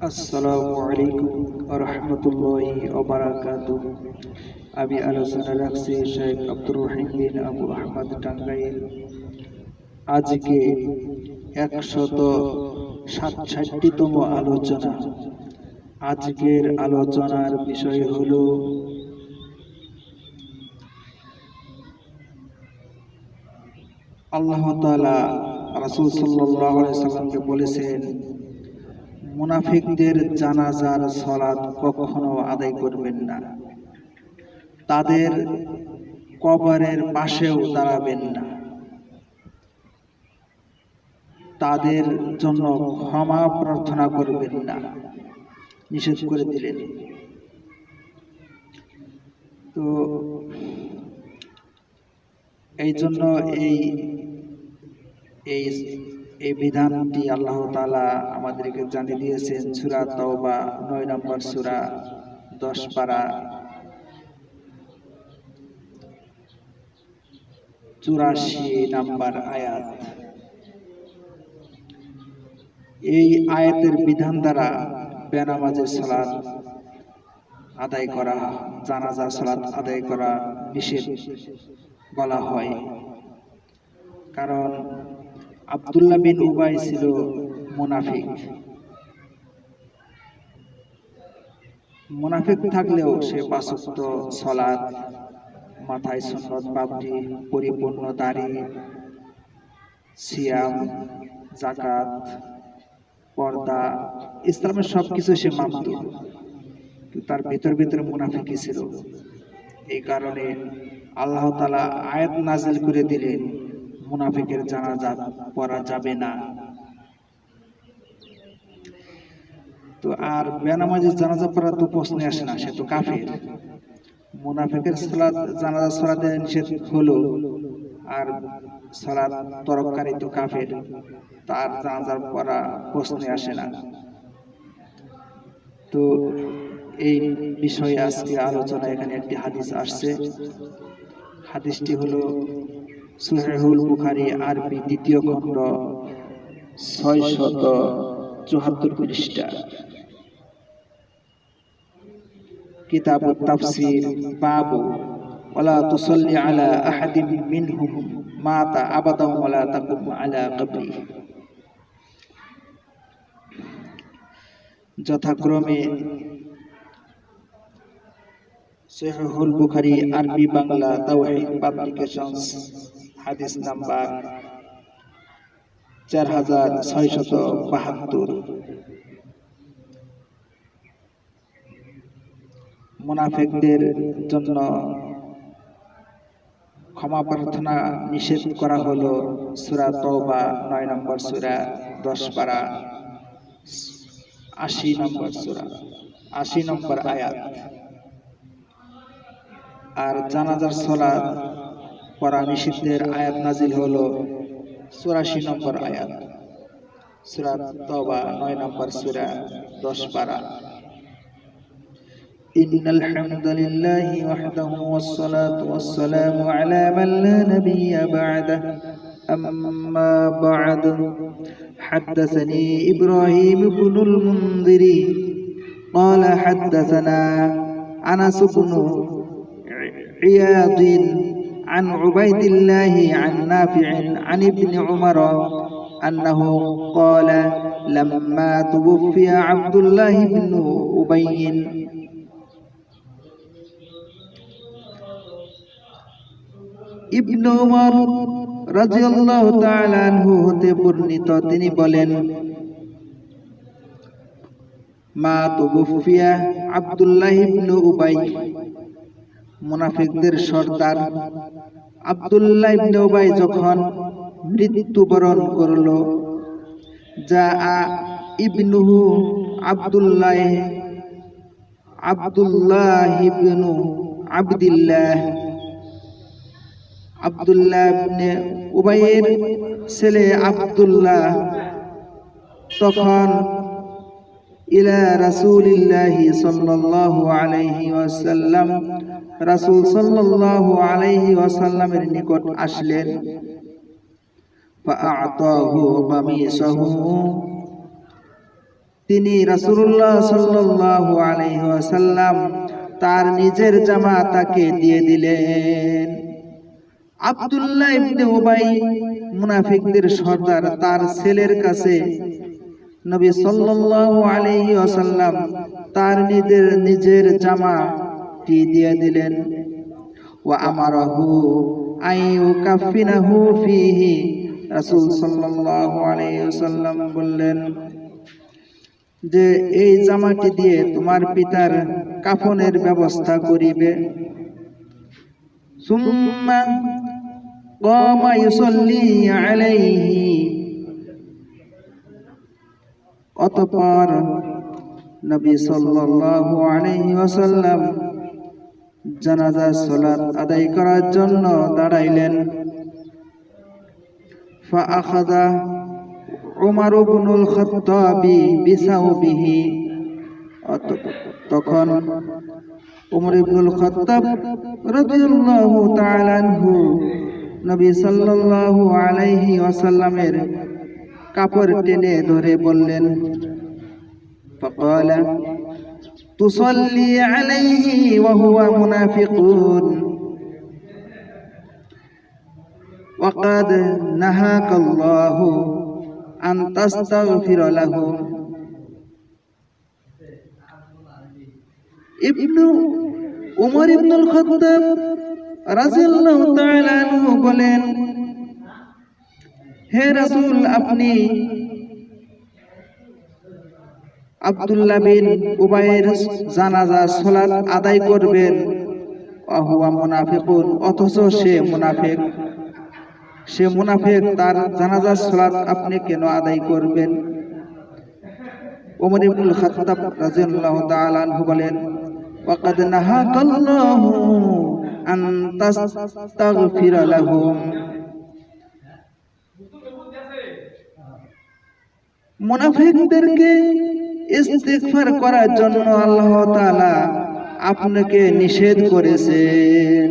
আসসালামু আলাইকুম ওয়া রাহমাতুল্লাহি ওয়া বারাকাতুহু। আমি আলোচনা রাখছি শেখ আব্দুর রহিম বিন আবু আহমদ টাঙ্গাইল। আজকে 167তম আলোচনা। আজকের আলোচনার বিষয় হলো আল্লাহ তাআলা রাসূল সাল্লাল্লাহু আলাইহি ওয়াসাল্লামকে বলেছেন, মুনাফিকদের জানাজার সালাত কখনো আদায় করবেন না, তাদের কবরের পাশেও দাঁড়াবেন না, তাদের জন্য ক্ষমা প্রার্থনা করবেন না, নিষেধ করে দিলেন। তো এই জন্য এই বিধানটি আল্লাহ তাআলা আমাদেরকে জানিয়ে দিয়েছেন সূরা তাওবা 9 নম্বর সূরা 10 পারা 84 নম্বর আয়াত। এই আয়াতের বিধান দ্বারা বেনামাজের সালাত আদায় করা, জানাজার সালাত আদায় করা নিষেধ বলা হয়। কারণ আব্দুল্লাহ বিন উবাই ছিল মুনাফিক থাকলেও সে 5 ওয়াক্ত সালাত, মাথায় সুন্নত পাগড়ি, পরিপূর্ণ দাড়ি, সিয়াম, যাকাত, পর্দা, ইসলামের সবকিছু সে মানত, কিন্তু তার ভিতরে মুনাফিকই ছিল। এই কারণে আল্লাহ তাআলা আয়াত নাযিল করে দিলেন, মুনাফিকের জানাজা পড়া যাবে না। তো আর বেনামাজির জানাজা পড়া তো প্রশ্নে আসে না, সে তো কাফের। মুনাফিকের সালাত, জানাজা সালাতে নিষেধ হলো, আর সালাত তরককারী তো কাফের, তার জানাজা পড়া প্রশ্নে আসে না। তো এই বিষয়ে আজকে আলোচনা। এখানে একটি হাদিস আসছে। হাদিসটি হলো সহিহুল বুখারী আরবি 2য় খণ্ড 674 পৃষ্ঠা, কিতাবুত তাফসীর, বাবু ওয়ালা তুসাল্লি আলা আহাদিন মিনহুম মাতা আবাদান ওয়ালা তাকুম আলা কবরি। যথাক্রমে সহিহুল বুখারী আরবি বাংলা তাওহীদ পাবলিকেশনস, হাদিস নাম্বার 4672। মুনাফিকদের জন্য ক্ষমা প্রার্থনা নিষেধ করা হলো সূরা তাওবা 9 নম্বর সূরা 10 পারা 80 নম্বর সূরা 80 নম্বর আয়াত। আর জানাজার সালাত পড়া নিষিদ্ধের আয়াত নাজিল হলো 84 নম্বর আয়াত, সূরা তাওবা 9 নম্বর সূরা 10 পারা। ইন্নাল হামদালিল্লাহি ওয়াহদাহু ওয়াসসালাতু ওয়াসসালামু আলা মান লা নাবিয়্যা বা'দাহু, আম্মা বা'দু। হাদাসানি ইব্রাহিম ইবনুল মুনযিরি قال حدثنا أنس بن عياض عن عبيد الله عن نافع عن ابن عمر أنه قال لما توفي عبد الله بن أبي ابن عمر রাদিয়াল্লাহু তাআলা আনহু হতে বর্ণিত, তিনি বলেন, মা তুওফিয়া আব্দুল্লাহ ইবনে উবাই, মুনাফিকদের সর্দার আব্দুল্লাহ ইবনে উবাই যখন মৃত্যুবরণ করল, যা ইবনুহু আব্দুল্লাহ ইবনু আব্দুল্লাহ, আব্দুল্লাহ ইবনে উবাইয়ের ছেলে আব্দুল্লাহ তখন ইলা রাসূলিল্লাহি সাল্লাল্লাহু আলাইহি ওয়াসাল্লাম, রাসূল সাল্লাল্লাহু আলাইহি ওয়াসাল্লামের নিকট আসলেন। فأعطاه قميصه তিনি রাসূলুল্লাহ সাল্লাল্লাহু আলাইহি ওয়াসাল্লাম তার নিজের জামা তাকে দিয়ে দিলেন। আব্দুল্লাহ ইবনে উবাই মুনাফিকদের সর্দার, তার ছেলের কাছে নবী সাল্লাল্লাহু আলাইহি ওয়াসাল্লাম তার নিজের জামাটি দিয়ে দিলেন। ওয়া আমারাহু আইয়ু কাফিনাহু ফিহি, রাসূল সাল্লাল্লাহু আলাইহি ওয়াসাল্লাম বললেন যে এই জামাটি দিয়ে তোমার পিতার কাফনের ব্যবস্থা করিবে। সুম্মা কামা ইউসাল্লি আলাইহি, অতঃপর নবী সাল্লাল্লাহু আলাইহি ওয়াসাল্লাম জানাজার সালাত আদায় করার জন্য দাঁড়াইলেন। ফাআখাযা উমর ইবনুল খাত্তাব বিসাউবিহি, তখন উমর ইবনুল খাত্তাব রাদিয়াল্লাহু তাআলা আনহু নবী সাল্লাল্লাহু আলাইহি ওয়াসাল্লামের কাপড় টেনে ধরে বললেন, ফাকালা তুসাল্লি আলাইহি ওয়া হুয়া মুনাফিকুন ওয়া ক্বাদ নাহাকাল্লাহু আন তাস্তাগফির লাহু। উমর ইবনুল খাত্তাব রাদিয়াল্লাহু তাআলা আনহু বলেন, হে রাসূল, আপনি আব্দুল্লাহ বিন উবাইয়ের জানাজা সালাত আদায় করবেন। ওয়া হুয়া মুনাফিকুন, অথচ সে মুনাফিক, তার জানাজার সালাত আপনি কেন আদায় করবেন? ওমর ইবনুল খাত্তাব রাদিয়াল্লাহু তাআলা আনহু বলেন, ওয়া ক্বাদ নাহাকাল্লাহু আন তাস্তাগফির লাহুম। মুনাফিকদেরকে ইস্তিগফার করার জন্য আল্লাহ তাআলা আপনাকে নিষেধ করেছেন।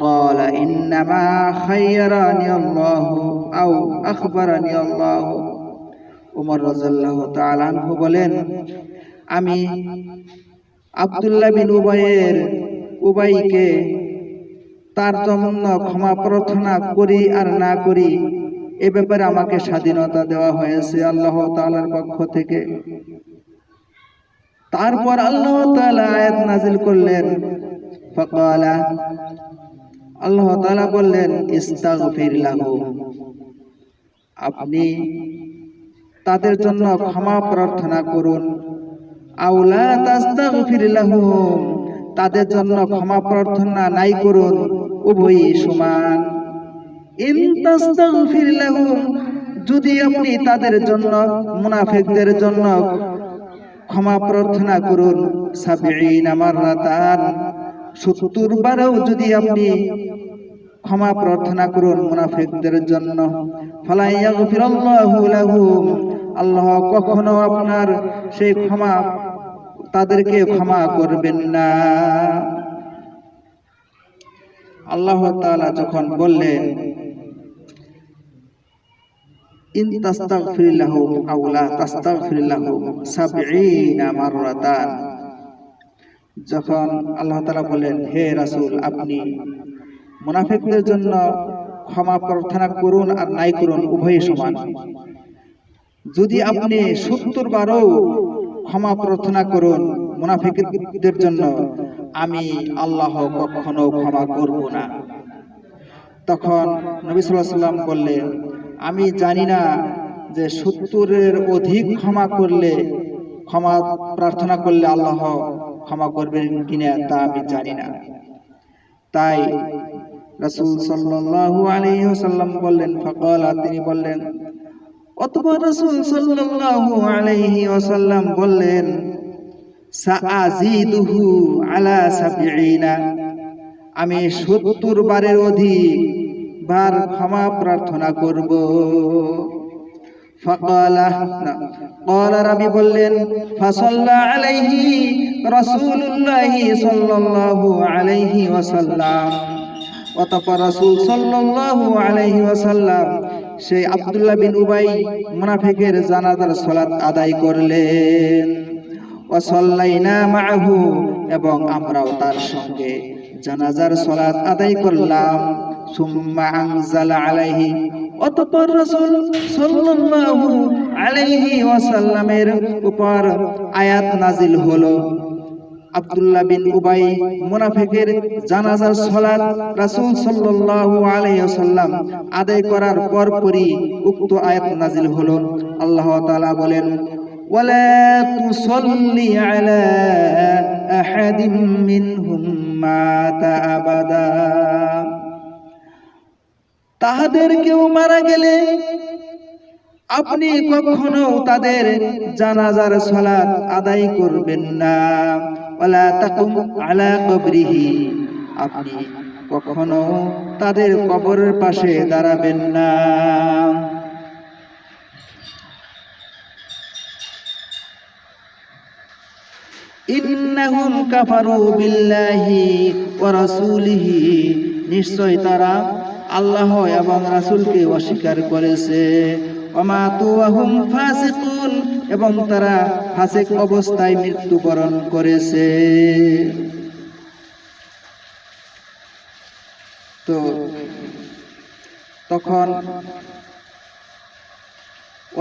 قال إنما خيرني الله أو أخبرني الله। উমর রাদিয়াল্লাহু তাআলা আনহু বলেন, আমি আব্দুল্লাহ বিন উবাইকে তার জন্য ক্ষমা প্রার্থনা করি আর না করি, এ ব্যাপারে আমাকে স্বাধীনতা দেওয়া হয়েছে আল্লাহ তাআলার পক্ষ থেকে। তারপর আল্লাহ তাআলা আয়াত নাযিল করলেন, ফাকালা, আল্লাহ তাআলা বললেন, ইস্তাগফির লাহুম, আপনি তাদের জন্য ক্ষমা প্রার্থনা করুন। আও লা তাস্তাগফির লাহুম, তাদের জন্য ক্ষমা প্রার্থনা নাই করুন, উভয়ই সমান। ইন তাস্তাগফির লাহুম, যদি আপনি তাদের জন্য, মুনাফিকদের জন্য ক্ষমা প্রার্থনা করুন, ৭০ মাররাতান, ৭০ বারও যদি আপনি ক্ষমা প্রার্থনা করুন মুনাফিকদের জন্য, ফালা ইয়াগফিরাল্লাহু লাহুম, আল্লাহ কখনো আপনার সেই তাদেরকে ক্ষমা করবেন না। আল্লাহ তাআলা যখন বললেন, ইন তাস্তাগফির লাহুম আও লা তাস্তাগফির লাহুম ৭০ মাররাতান, যখন আল্লাহ তাআলা বলেন, হে রাসূল, আপনি মুনাফিকদের জন্য ক্ষমা প্রার্থনা করুন আর নাই করুন, উভয়ই সমান। যদি আপনি ৭০ বারও ক্ষমা প্রার্থনা করুন মুনাফিকদের জন্য, আমি আল্লাহ কখনো ক্ষমা করব না। তখন নবী সাল্লাল্লাহু আলাইহি ওয়াসাল্লাম বললেন, আমি জানি না যে ৭০-এর অধিক ক্ষমা প্রার্থনা করলে আল্লাহ ক্ষমা করবেন কিনা, তা আমি জানি না। তাই রাসূল সাল্লাল্লাহু আলাইহি ওয়াসাল্লাম বললেন, ফাকালা, তিনি বললেন, অতঃপর রাসূল সাল্লাল্লাহু আলাইহি ওয়াসাল্লাম বললেন, সাআজিদুহু আলা ৭০, আমি ৭০ বারের অধিক বার ক্ষমা প্রার্থনা করব। ফাকালা, রাবী বললেন, ফাসাল্লা আলাইহি রাসূলুল্লাহ সাল্লাল্লাহু আলাইহি ওয়াসাল্লাম, অতঃপর রাসূল সাল্লাল্লাহু আলাইহি ওয়াসাল্লাম সেই আব্দুল্লাহ বিন উবাই মুনাফিকের জানাজার সালাত আদায় করলেন। ওয়া সাল্লাইনা মাআহু, এবং আমরাও তার সঙ্গে জানাজার সালাত আদায় করলাম। সুম্মা আনজালা আলাইহি, অতঃপর রাসূল সাল্লাল্লাহু আলাইহি ওয়াসাল্লামের উপর আয়াত নাজিল হলো। আব্দুল্লাহ বিন উবাই মুনাফিকের জানাজার সালাত রাসূল সাল্লাল্লাহু আলাইহি ওয়াসাল্লাম আদায় করার পরপরই উক্ত আয়াত নাজিল হলো। আল্লাহ তাআলা বলেন, ওয়ালা তুসাল্লি আলা আহাদিম মিনহুম মাতা আবাদা, তাহাদের কেউ মারা গেলে আপনি কখনো তাদের জানাজার সালাত আদায় করবেন না। ওয়ালা তাকুম আলা কবরিহি, আপনি কখনো তাদের কবরের পাশে দাঁড়াবেন না। ইন্নাহুম কাফারু বিল্লাহি ওয়া রাসূলিহি, নিশ্চয় তারা আল্লাহ এবং রাসূলকে অস্বীকার করেছে। ওয়ামাতু ওয়া হুম ফাসিকুন, এবং তারা ফাসিক অবস্থায় মৃত্যুবরণ করেছে। তো তখন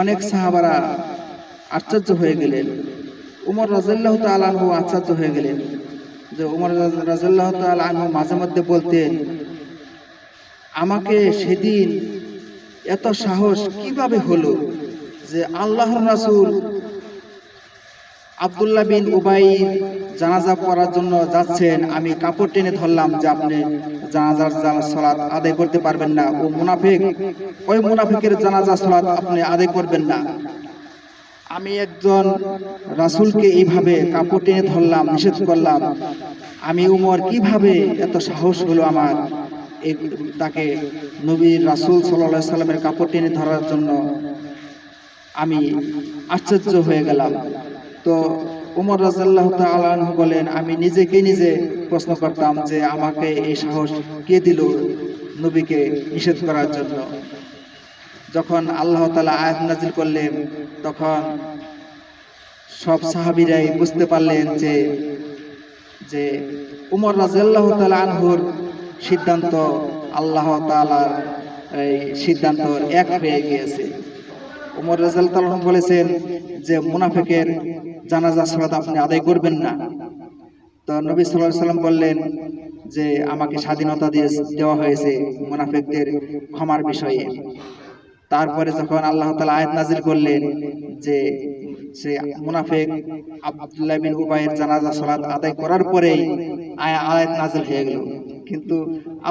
অনেক সাহাবারা আশ্চর্য হয়ে গেলেন। উমর রাদিয়াল্লাহু তাআলা আনহু আশ্চর্য হয়ে গেলেন যে উমর রাদিয়াল্লাহু তাআলা আনহু মাঝে মধ্যে বলতেন, আমাকে সেদিন এত সাহস কিভাবে হলো যে আল্লাহর রাসূল আব্দুল্লাহ বিন উবাই জানাজা পড়ার জন্য যাচ্ছেন, আমি কাপড় টেনে ধরলাম যে আপনি জানাজার সালাত আদায় করতে পারবেন না, ও মুনাফিক, ওই মুনাফিকের জানাজা সালাত আপনি আদায় করবেন না। আমি একজন রাসূলকে এইভাবে কাপড় টেনে ধরলাম, নিষেধ করলাম। আমি উমর কিভাবে এত সাহস হলো আমার তাকে নবীর রাসূল সাল্লাল্লাহু আলাইহি সাল্লামের কাপড় টেনে ধরার জন্য, আমি আশ্চর্য হয়ে গেলাম। তো উমর রাদিয়াল্লাহু তাআলা আনহু বলেন, আমি নিজেকে নিজে প্রশ্ন করতাম যে আমাকে এই সাহস কে দিল নবীকে নিষেধ করার জন্য। যখন আল্লাহ তাআলা আয়াত নাযিল করলেন, তখন সব সাহাবীরাই বুঝতে পারলেন যে উমর রাদিয়াল্লাহু তাআলা আনহুর সিদ্ধান্ত আল্লাহ তাআলার এই সিদ্ধান্ত এক হয়ে গিয়েছে। উমর রাদিয়াল্লাহু তাআলা বলেছেন যে মুনাফিকের জানাজা সালাত আপনি আদায় করবেন না। তো নবী সাল্লাল্লাহু আলাইহি সাল্লাম বললেন যে আমাকে স্বাধীনতা দেওয়া হয়েছে মুনাফিকদের ক্ষমার বিষয়ে। তারপরে যখন আল্লাহ তাআলা আয়াত নাযিল করলেন যে সে মুনাফিক আব্দুল্লাহ বিন উবাইয়ের জানাজা সালাত আদায় করার পরেই আয়াত নাযিল হয়ে গেল। কিন্তু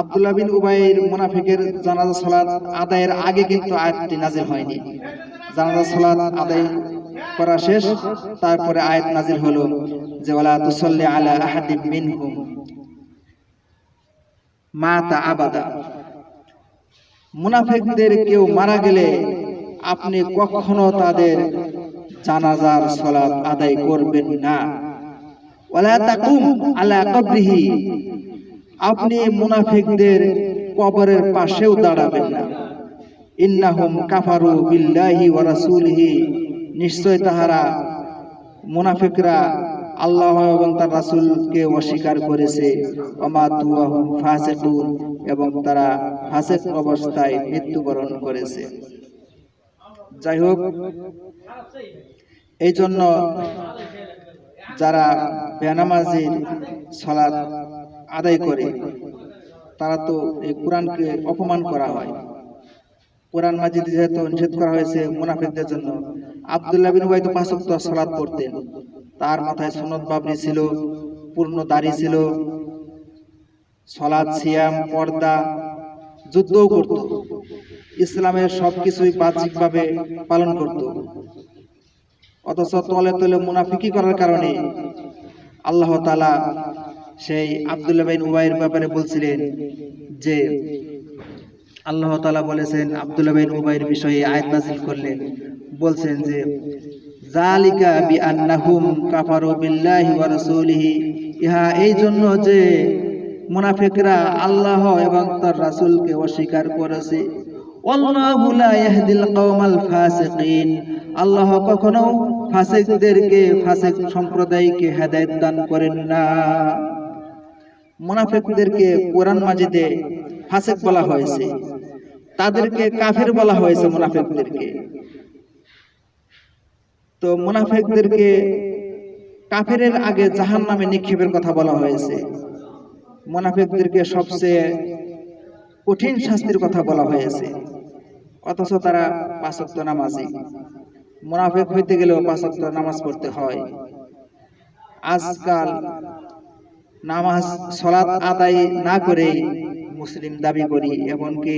আব্দুল্লাহ বিন উবাইয়ের মুনাফিকের জানাজা সালাত আদায়ের আগে কিন্তু আয়াতটি নাযিল হয়নি। জানাজা সালাত আদায় করা শেষ, তারপরে আয়াত নাযিল হলো যে ওয়ালা তুসাল্লি আলা আহাদিম মিনহুম মাতা আবাদা, মুনাফিকদের কেউ মারা গেলে আপনি কখনো তাদের জানাজার সালাত আদায় করবেন না। ওয়ালা তাকুম আলা কবরিহি, আপনি মুনাফিকদের কবরের পাশেও দাঁড়াবেন না। ইন্নাহুম কাফারু বিল্লাহি ওয়া রাসূলিহি, নিশ্চয় তাহারা মুনাফিকরা আল্লাহ এবং তার রাসূলকে অস্বীকার করেছে। ওয়ামাতু ওয়া হুম ফাসিকুন, এবং তারা ফাসিক অবস্থায় মৃত্যুবরণ করেছে। যাই হোক, এই জন্য যারা বেনামাজির সালাত আদায় করে তারা তো এই কোরআনকে অপমান করা হয়। কোরআন মাজিদে যেহেতু নিষেধ করা হয়েছে মুনাফিকদের জন্য। আব্দুল্লাহ বিন উবাই তো 5 ওয়াক্ত সালাত পড়তেন, তার মাথায় সুন্নত বাবরি ছিল, পূর্ণ দাড়ি ছিল, সালাত, সিয়াম, পর্দা, যুদ্ধও করত, ইসলামের সবকিছুই বাহ্যিকভাবে পালন করত। অথচ তলে তলে মুনাফিকি করার কারণে আল্লাহ তাআলা সেই আব্দুল্লাহ বিন উবাইয়ের ব্যাপারে বলছিলেন যে আল্লাহ তাআলা বলেছেন আব্দুল্লাহ বিন উবাইয়ের বিষয়ে আয়াত নাযিল করলেন, বলছেন যে যালিকা বিআন্নাহুম কাফারু বিল্লাহি ওয়া রাসূলিহি, ইহা এই জন্য যে মুনাফিকরা আল্লাহ এবং তার রাসূলকে অস্বীকার করেছে। ওয়াল্লাহু লা ইয়াহদিল কওমাল ফাসিকিন, আল্লাহ কখনো ফাসিকদেরকে, ফাসিক সম্প্রদায়কে হেদায়েত দান করেন না। মুনাফিকদেরকে কোরআন মাজিদে ফাসিক বলা হয়েছে, তাদেরকে কাফির বলা হয়েছে মুনাফিকদেরকে। তো মুনাফিকদেরকে কাফিরের আগে জাহান্নামে নিক্ষেপের কথা বলা হয়েছে। মুনাফিকদেরকে সবচেয়ে কঠিন শাস্তির কথা বলা হয়েছে, অথচ তারা 5 ওয়াক্ত নামাজি। মুনাফিক হইতে গেলেও 5 ওয়াক্ত নামাজ পড়তে হয়। আজকাল নামাজ সালাত আদায় না করে মুসলিম দাবি করি, এমনকি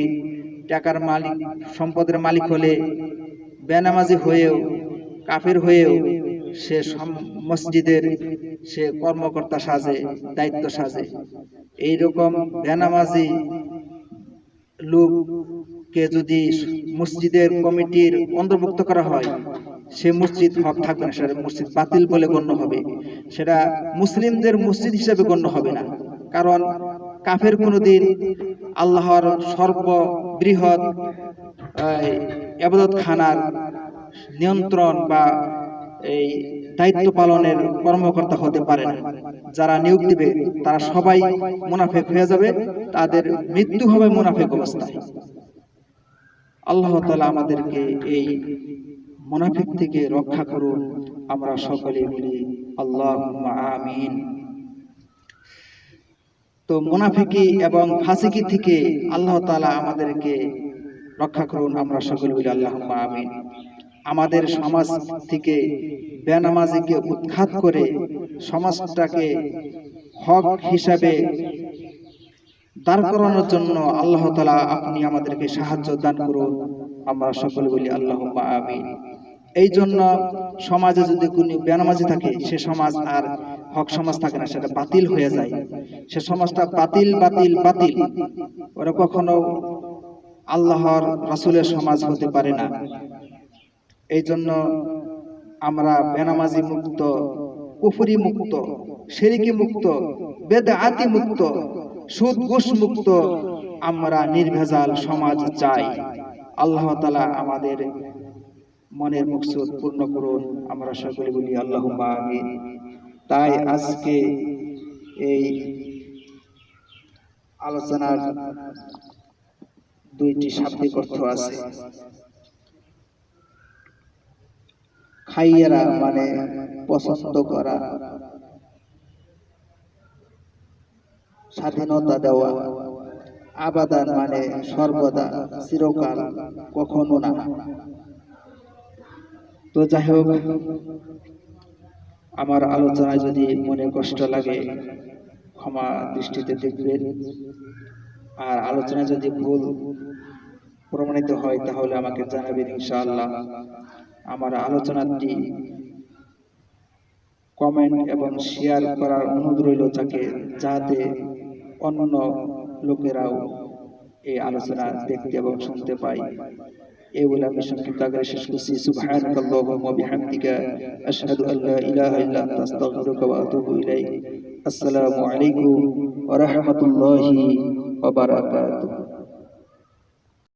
টাকার মালিক, সম্পদের মালিক হলে বেনামাজি হয়েও, কাফের হয়েও সে মসজিদের সে কর্মকর্তা সাজে, দায়িত্ব সাজে। এইরকম বেনামাজি লোককে যদি মসজিদের কমিটির অন্তর্ভুক্ত করা হয়, সে মসজিদ হক থাকবে না, সেটা মসজিদ বাতিল বলে গণ্য হবে, সেটা মুসলিমদের মসজিদ হিসেবে গণ্য হবে না। কারণ কাফের কোনদিন আল্লাহর সর্ববৃহৎ ইবাদত খানার নিয়ন্ত্রণ বা এই দায়িত্ব পালনের কর্মকর্তা হতে পারে না। যারা নিয়োগ দিবে তারা সবাই মুনাফিক হয়ে যাবে, তাদের মৃত্যু হবে মুনাফিক অবস্থায়। আল্লাহ তাআলা আমাদেরকে এই মুনাফিক থেকে রক্ষা করুন, আমরা সকলে বলি আল্লাহুম্মা আমিন। তো মুনাফিকি এবং ফাসিকি থেকে আল্লাহ তাআলা আমাদেরকে রক্ষা করুন, আমরা সকলে বলি আল্লাহুম্মা আমিন। আমাদের সমাজ থেকে বেনামাজিকে উৎখাত করে সমাজটাকে হক হিসাবে দাঁড় করানোর জন্য আল্লাহ তাআলা আপনি আমাদেরকে সাহায্য দান করুন, আমরা সকলে বলি আল্লাহুম্মা আমিন। এই জন্য সমাজে যদি কোনো বেনামাজি থাকে, সে সমাজ আর হক সমাজ থাকে না, সেটা বাতিল হয়ে যায়। সে সমাজটা বাতিল বাতিল বাতিল, ওরা কখনো আল্লাহর রাসূলের সমাজ হতে পারে না। এই জন্য আমরা বেনামাজি মুক্ত, কুফরি মুক্ত, শিরকি মুক্ত, বেদআতি মুক্ত, সুদ ঘুষ মুক্ত আমরা নির্ভেজাল সমাজ চাই। আল্লাহ তাআলা আমাদের মনের মকসুদ পূর্ণ করুন, আমরা সকলে বলি আল্লাহুম্মা আমিন। তাই আজকে এই আলোচনার 2টি শাব্দিক অর্থ আছে। খাইয়েরা মানে পছন্দ করা, স্বাধীনতা দেওয়া, আবাদান মানে সর্বদা, চিরকাল, কখনো না। তো যাই হোক, আমার আলোচনায় যদি মনে কষ্ট লাগে ক্ষমা দৃষ্টিতে দেখবেন, আর আলোচনা যদি ভুল প্রমাণিত হয় তাহলে আমাকে জানাবেন ইনশাআল্লাহ। আমার আলোচনাটি কমেন্ট এবং শেয়ার করার অনুরোধ রইল, যাতে অন্য লোকেরাও এই আলোচনা দেখতে এবং শুনতে পায়। এই বলে আমি সংক্ষিপ্ত আকারে শেষ করছি। সুবহানাকাল্লাহুম্মা ওয়া বিহামদিকা আশহাদু আল্লা ইলাহা ইল্লা আনতা আস্তাগফিরুকা ওয়া আতুবু ইলাইক। আসসালামু আলাইকুম ওয়া রাহমাতুল্লাহি ওয়া বারাকাতুহু।